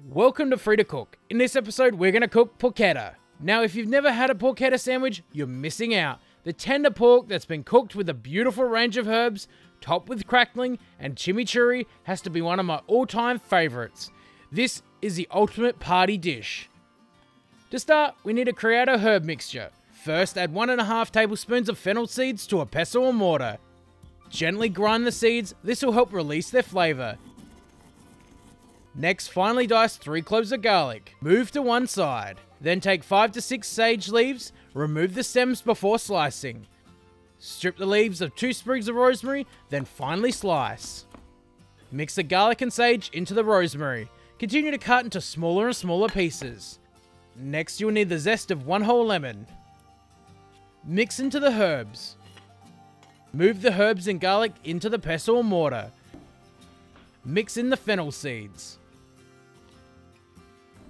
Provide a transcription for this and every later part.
Welcome to Free to Cook. In this episode, we're going to cook porchetta. Now, if you've never had a porchetta sandwich, you're missing out. The tender pork that's been cooked with a beautiful range of herbs, topped with crackling and chimichurri, has to be one of my all-time favorites. This is the ultimate party dish. To start, we need to create a herb mixture. First, add 1.5 tablespoons of fennel seeds to a pestle or mortar. Gently grind the seeds, this will help release their flavour. Next, finely dice 3 cloves of garlic. Move to one side. Then take 5 to 6 sage leaves, remove the stems before slicing. Strip the leaves of 2 sprigs of rosemary, then finely slice. Mix the garlic and sage into the rosemary. Continue to cut into smaller and smaller pieces. Next, you'll need the zest of 1 whole lemon. Mix into the herbs. Move the herbs and garlic into the pestle or mortar. Mix in the fennel seeds.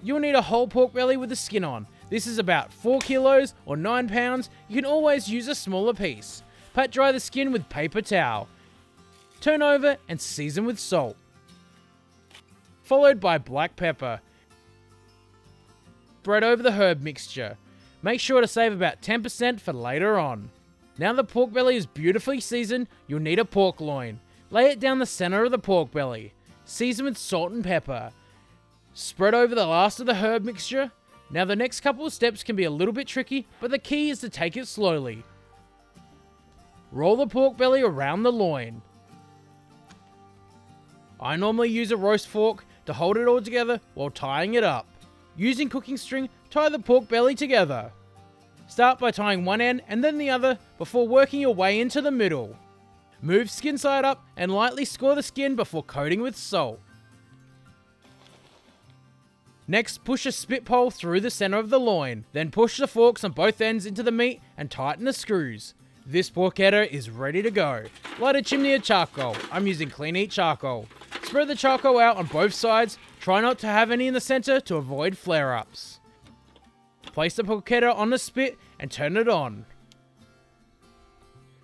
You'll need a whole pork belly with the skin on. This is about 4 kilos or 9 pounds. You can always use a smaller piece. Pat dry the skin with paper towel. Turn over and season with salt. Followed by black pepper. Spread over the herb mixture. Make sure to save about 10% for later on. Now the pork belly is beautifully seasoned, you'll need a pork loin. Lay it down the center of the pork belly. Season with salt and pepper. Spread over the last of the herb mixture. Now the next couple of steps can be a little bit tricky, but the key is to take it slowly. Roll the pork belly around the loin. I normally use a roast fork to hold it all together while tying it up. Using cooking string, tie the pork belly together. Start by tying one end and then the other before working your way into the middle. Move skin side up and lightly score the skin before coating with salt. Next, push a spit pole through the center of the loin. Then push the forks on both ends into the meat and tighten the screws. This porchetta is ready to go. Light a chimney of charcoal. I'm using clean heat charcoal. Spread the charcoal out on both sides. Try not to have any in the center to avoid flare-ups. Place the porchetta on the spit and turn it on.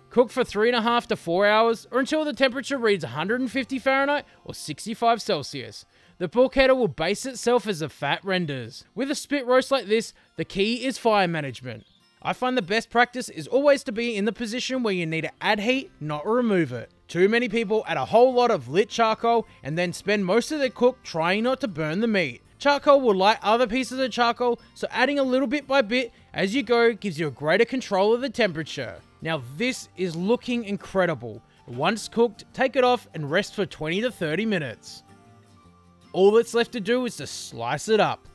Cook for 3.5 to 4 hours or until the temperature reads 150 Fahrenheit or 65 Celsius. The porchetta will base itself as the fat renders. With a spit roast like this, the key is fire management. I find the best practice is always to be in the position where you need to add heat, not remove it. Too many people add a whole lot of lit charcoal and then spend most of their cook trying not to burn the meat. Charcoal will light other pieces of charcoal, so adding a little bit by bit as you go gives you a greater control of the temperature. Now this is looking incredible. Once cooked, take it off and rest for 20 to 30 minutes. All that's left to do is to slice it up.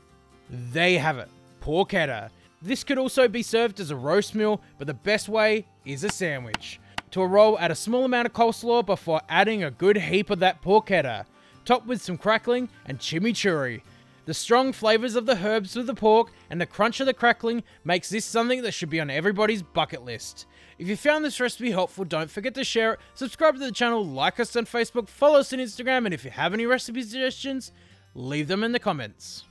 There you have it, porchetta. This could also be served as a roast meal, but the best way is a sandwich. To a roll, add a small amount of coleslaw before adding a good heap of that porchetta. Top with some crackling and chimichurri. The strong flavors of the herbs with the pork and the crunch of the crackling makes this something that should be on everybody's bucket list. If you found this recipe helpful, don't forget to share it, subscribe to the channel, like us on Facebook, follow us on Instagram, and if you have any recipe suggestions, leave them in the comments.